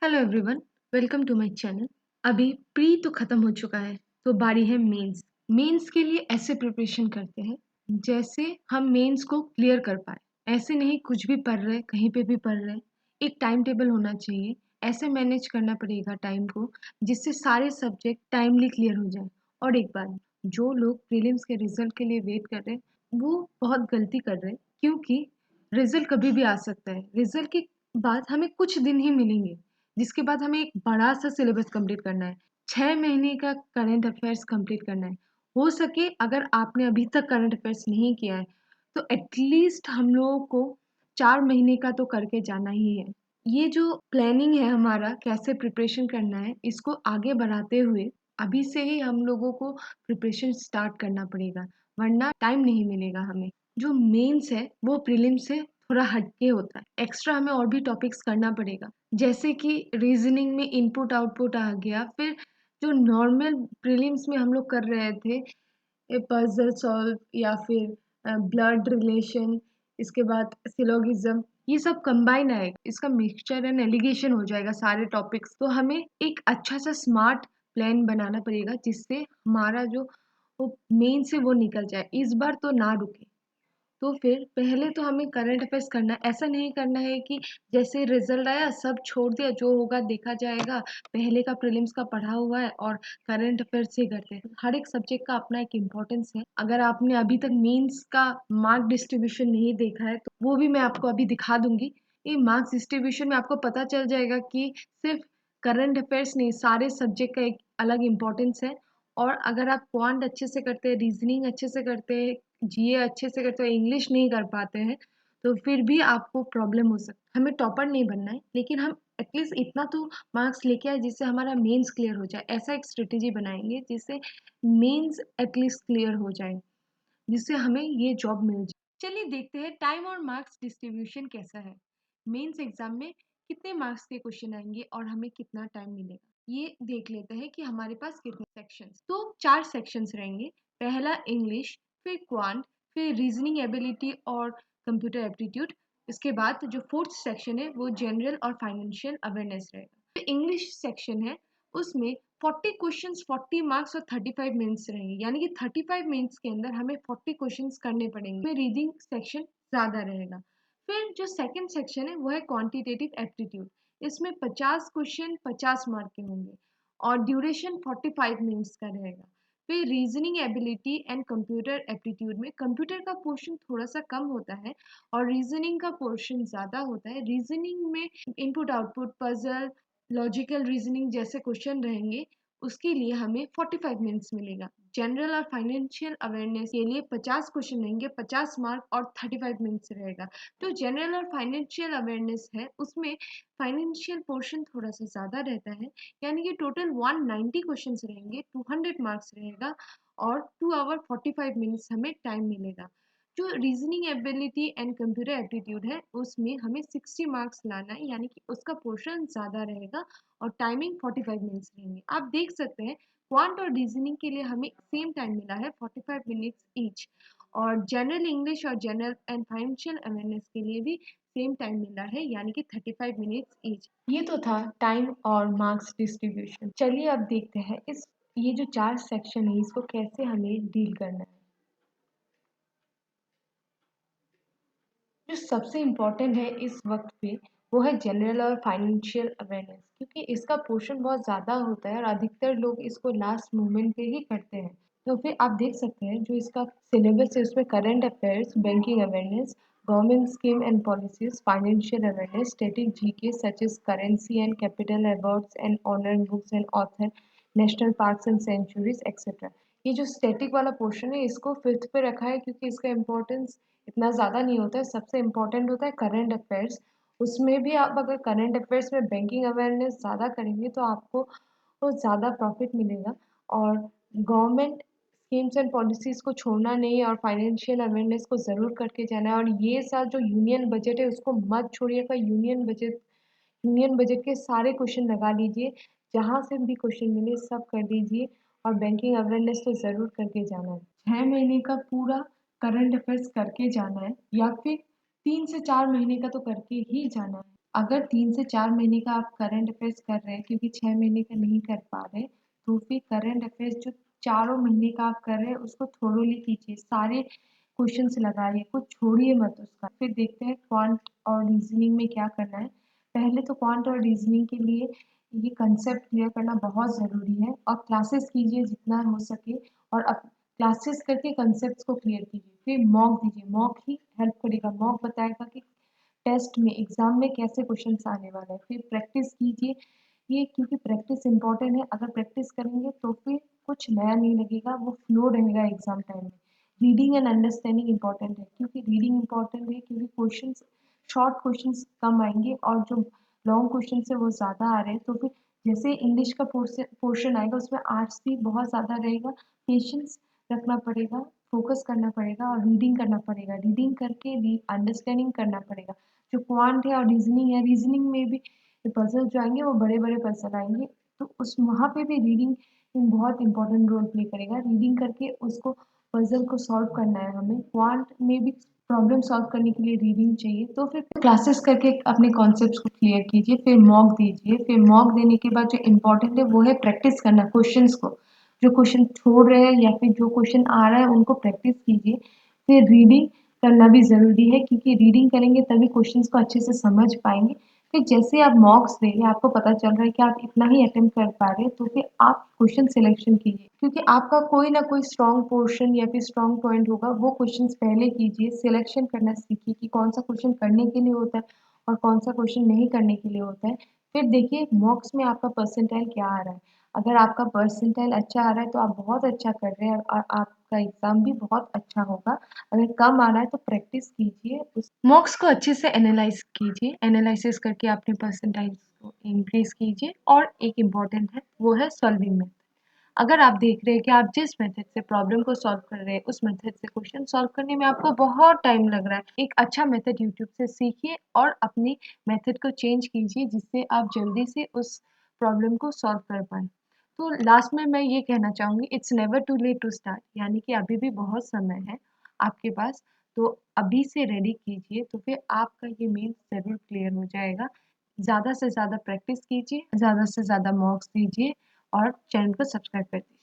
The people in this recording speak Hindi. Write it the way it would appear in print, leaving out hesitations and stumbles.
Hello everyone, welcome to my channel. अभी प्री तो खत्म हो चुका है, तो बारी है मेंस। मेंस के लिए ऐसे प्रिपरेशन करते हैं जैसे हम मेंस को क्लियर कर पाए। ऐसे नहीं कुछ भी पढ़ रहे, कहीं पे भी पढ़ रहे। एक टाइम टेबल होना चाहिए, ऐसे मैनेज करना पड़ेगा टाइम को जिससे सारे सब्जेक्ट टाइमली क्लियर हो जाए। और एक बात, जो लोग प्रीलिम्स के रिजल्ट के लिए वेट कर रहे हैं वो बहुत गलती कर रहे हैं, क्योंकि रिजल्ट कभी भी आ सकता है। रिजल्ट के बाद हमें कुछ दिन ही मिलेंगे, जिसके बाद हमें एक बड़ा सा सिलेबस कंप्लीट करना है। 6 महीने का करंट अफेयर्स कंप्लीट करना है। हो सके अगर आपने अभी तक करंट अफेयर्स नहीं किया है तो एटलीस्ट हम लोगों को 4 महीने का तो करके जाना ही है। ये जो प्लानिंग है हमारा, कैसे प्रिपरेशन करना है, इसको आगे बढ़ाते हुए अभी से ही हम लोगों को प्रिपरेशन स्टार्ट करना पड़ेगा, वरना टाइम नहीं मिलेगा हमें। जो मेंस है वो प्रीलिम से थोड़ा हटके होता है। एक्स्ट्रा हमें और भी टॉपिक्स करना पड़ेगा, जैसे कि रीजनिंग में इनपुट आउटपुट आ गया। फिर जो नॉर्मल प्रीलिम्स में हम लोग कर रहे थे, पजल सॉल्व या फिर ब्लड रिलेशन, इसके बाद सिलोगिज्म, ये सब कंबाइन आएगा। इसका मिक्सचर एंड एलिगेशन हो जाएगा सारे टॉपिक्स। तो हमें एक अच्छा सा स्मार्ट प्लान बनाना पड़ेगा जिससे हमारा जो मेन से वो निकल जाए, इस बार तो ना रुके। तो फिर पहले तो हमें करंट अफेयर्स करना है। ऐसा नहीं करना है कि जैसे रिजल्ट आया सब छोड़ दिया, जो होगा देखा जाएगा, पहले का प्रीलिम्स का पढ़ा हुआ है और करंट अफेयर्स ही करते हैं। हर एक सब्जेक्ट का अपना एक इम्पोर्टेंस है। अगर आपने अभी तक मेंस का मार्क डिस्ट्रीब्यूशन नहीं देखा है तो वो भी मैं आपको अभी दिखा दूंगी। ये मार्क्स डिस्ट्रीब्यूशन में आपको पता चल जाएगा कि सिर्फ करंट अफेयर्स नहीं, सारे सब्जेक्ट का एक अलग इम्पोर्टेंस है। और अगर आप क्वांट अच्छे से करते हैं, रीजनिंग अच्छे से करते हैं, जीए अच्छे से करते हो, इंग्लिश नहीं कर पाते हैं, तो फिर भी आपको प्रॉब्लम हो सकती है। हमें टॉपर नहीं बनना है, लेकिन हम एटलीस्ट इतना तो मार्क्स लेके आए जिससे हमारा मेंस क्लियर हो जाए। ऐसा एक स्ट्रेटेजी बनाएंगे जिससे मेंस एटलीस्ट क्लियर हो जाए, जिससे हमें ये जॉब मिल जाए। चलिए देखते हैं टाइम और मार्क्स डिस्ट्रीब्यूशन कैसा है। मेंस एग्जाम में कितने मार्क्स के क्वेश्चन आएंगे और हमें कितना टाइम मिलेगा, ये देख लेते हैं कि हमारे पास कितने सेक्शंस। तो 4 सेक्शंस रहेंगे। पहला इंग्लिश, फिर क्वांट, फिर रीजनिंग एबिलिटी और कंप्यूटर एप्टीट्यूड। इसके बाद जो फोर्थ सेक्शन है वो जनरल और फाइनेंशियल अवेयरनेस रहेगा। जो इंग्लिश सेक्शन है उसमें 40 क्वेश्चंस 40 मार्क्स और 35 मिनट्स रहेंगे, यानी कि 35 मिनट्स के अंदर हमें 40 क्वेश्चंस करने पड़ेंगे। रीडिंग सेक्शन ज्यादा रहेगा। फिर जो सेकंड सेक्शन है वो है क्वांटिटेटिव एप्टीट्यूड। इसमें 50 क्वेश्चन 50 मार्क के होंगे और ड्यूरेशन 45 मिनट्स का रहेगा। फिर reasoning ability and computer aptitude में कंप्यूटर का पोर्शन थोड़ा सा कम होता है और रीजनिंग का पोर्शन ज्यादा होता है। रीजनिंग में input output, puzzle, logical reasoning जैसे क्वेश्चन रहेंगे, उसके लिए हमें 45 मिनट्स मिलेगा। जनरल और फाइनेंशियल अवेयरनेस के लिए 50 क्वेश्चन रहेंगे, 50 मार्क और 35 मिनट्स रहेगा। तो जनरल और फाइनेंशियल अवेयरनेस है उसमें फाइनेंशियल पोर्शन थोड़ा सा ज़्यादा रहता है, यानी कि टोटल 190 क्वेश्चंस रहेंगे, 200 मार्क्स रहेगा और 2 आवर 45 मिनट्स हमें टाइम मिलेगा। जो reasoning ability and computer aptitude है उसमें हमें 60 मार्क्स लाना है, यानी कि उसका पोर्शन ज़्यादा रहेगा और टाइमिंग 45 मिनट्स रहेंगे। आप देख सकते हैं क्वांट और रीजनिंग के लिए हमें सेम टाइम मिला है, 45 मिनट्स ईच। और जनरल इंग्लिश और जनरल एंड फाइनेंशियल अवेयरनेस के लिए भी सेम टाइम मिला है, यानी कि 35 मिनट्स ईच। ये तो था टाइम और मार्क्स डिस्ट्रीब्यूशन। चलिए अब देखते हैं ये जो 4 सेक्शन है इसको कैसे हमें डील करना है। जो सबसे इम्पोर्टेंट है इस वक्त पे वो है जनरल और फाइनेंशियल अवेयरनेस, क्योंकि इसका पोर्शन बहुत ज़्यादा होता है और अधिकतर लोग इसको लास्ट मोमेंट पे ही करते हैं। तो फिर आप देख सकते हैं जो इसका सिलेबस है उसमें current affairs, banking awareness, government scheme and policies, financial awareness, static GK such as currency and capital awards and honour books and author, national parks and sanctuaries etcetera. ये जो स्टैटिक वाला पोर्शन है इसको फिफ्थ पे रखा है क्योंकि इसका इम्पोर्टेंस इतना ज़्यादा नहीं होता है। सबसे इम्पोर्टेंट होता है करंट अफेयर्स। उसमें भी आप अगर करंट अफेयर्स में बैंकिंग अवेयरनेस ज़्यादा करेंगे तो आपको वो ज़्यादा प्रॉफिट मिलेगा। और गवर्नमेंट स्कीम्स एंड पॉलिसीज़ को छोड़ना नहीं है और फाइनेंशियल अवेयरनेस को ज़रूर करके जाना है। और ये साल जो यूनियन बजट है उसको मत छोड़िएगा। यूनियन बजट के सारे क्वेश्चन लगा लीजिए, जहाँ से भी क्वेश्चन मिले सब कर लीजिए। और बैंकिंग अवेयरनेस तो ज़रूर करके जाना है। 6 महीने का पूरा करंट अफेयर्स करके जाना है या फिर 3 से 4 महीने का तो करके ही जाना है। अगर 3 से 4 महीने का आप करंट अफेयर्स कर रहे हैं क्योंकि 6 महीने का नहीं कर पा रहे, तो फिर करंट अफेयर्स जो चारों महीने का आप कर रहे हैं उसको थोरोली कीजिए, सारे क्वेश्चंस लगाइए, कुछ छोड़िए मत उसका। फिर देखते हैं क्वांट और रीजनिंग में क्या करना है। पहले तो क्वांट और रीजनिंग के लिए ये कंसेप्ट क्लियर करना बहुत ज़रूरी है और क्लासेस कीजिए जितना हो सके और अब क्लासेस करके कंसेप्ट्स को क्लियर कीजिए। फिर मॉक दीजिए, मॉक ही हेल्प करेगा, मॉक बताएगा कि टेस्ट में एग्जाम में कैसे क्वेश्चंस आने वाले हैं। फिर प्रैक्टिस कीजिए, ये क्योंकि प्रैक्टिस इंपॉर्टेंट है। अगर प्रैक्टिस करेंगे तो फिर कुछ नया नहीं लगेगा, वो फ्लो रहेगा एग्जाम टाइम में। रीडिंग एंड अंडरस्टैंडिंग इंपॉर्टेंट है, क्योंकि रीडिंग इंपॉर्टेंट है क्योंकि क्वेश्चंस शॉर्ट क्वेश्चंस कम आएंगे और जो लॉन्ग क्वेश्चन है वो ज़्यादा आ रहे हैं। तो फिर जैसे इंग्लिश का पोर्शन आएगा उसमें आर्ट्स भी बहुत ज़्यादा रहेगा, पेशेंस रखना पड़ेगा, फोकस करना पड़ेगा और रीडिंग करना पड़ेगा। रीडिंग करके अंडरस्टैंडिंग करना पड़ेगा। जो क्वांट है और रीजनिंग है, रीजनिंग में भी पजल जो आएंगे वो बड़े बड़े पजल आएंगे, तो उस वहाँ पे भी रीडिंग बहुत इंपॉर्टेंट रोल प्ले करेगा। रीडिंग करके उसको पजल को सॉल्व करना है हमें। क्वांट में भी प्रॉब्लम सॉल्व करने के लिए रीडिंग चाहिए। तो फिर क्लासेस करके अपने कॉन्सेप्ट्स को क्लियर कीजिए, फिर मॉक दीजिए। फिर मॉक देने के बाद जो इम्पोर्टेंट है वो है प्रैक्टिस करना क्वेश्चंस को। जो क्वेश्चन छोड़ रहे हैं या फिर जो क्वेश्चन आ रहा है उनको प्रैक्टिस कीजिए। फिर रीडिंग करना भी ज़रूरी है, क्योंकि रीडिंग करेंगे तभी क्वेश्चंस को अच्छे से समझ पाएंगे। फिर जैसे आप मॉक्स दे रहे हैं, आपको पता चल रहा है कि आप इतना ही अटेम्प्ट कर पा रहे हैं, तो फिर आप क्वेश्चन सिलेक्शन कीजिए, क्योंकि आपका कोई ना कोई स्ट्रॉन्ग पोर्शन या फिर स्ट्रॉन्ग पॉइंट होगा, वो क्वेश्चंस पहले कीजिए। सिलेक्शन करना सीखिए कि कौन सा क्वेश्चन करने के लिए होता है और कौन सा क्वेश्चन नहीं करने के लिए होता है। फिर देखिए मॉक्स में आपका परसेंटाइल क्या आ रहा है। अगर आपका परसेंटाइल अच्छा आ रहा है तो आप बहुत अच्छा कर रहे हैं और आपका एग्जाम भी बहुत अच्छा होगा। अगर कम आ रहा है तो प्रैक्टिस कीजिए, उस मॉक्स को अच्छे से एनालाइज कीजिए। एनालिसिस करके अपने परसेंटाइल्स को इंक्रीज कीजिए। और एक इम्पॉर्टेंट है वो है सॉल्विंग मेथड। अगर आप देख रहे हैं कि आप जिस मेथड से प्रॉब्लम को सॉल्व कर रहे हैं उस मेथड से क्वेश्चन सॉल्व करने में आपको बहुत टाइम लग रहा है, एक अच्छा मेथड यूट्यूब से सीखिए और अपनी मेथड को चेंज कीजिए, जिससे आप जल्दी से उस प्रॉब्लम को सॉल्व कर पाए। तो लास्ट में मैं ये कहना चाहूँगी, it's never too late to start, यानी कि अभी भी बहुत समय है आपके पास। तो अभी से रेडी कीजिए, तो फिर आपका ये मेंस ज़रूर क्लियर हो जाएगा। ज़्यादा से ज़्यादा प्रैक्टिस कीजिए, ज़्यादा से ज़्यादा मॉक्स दीजिए और चैनल को सब्सक्राइब कर दीजिए।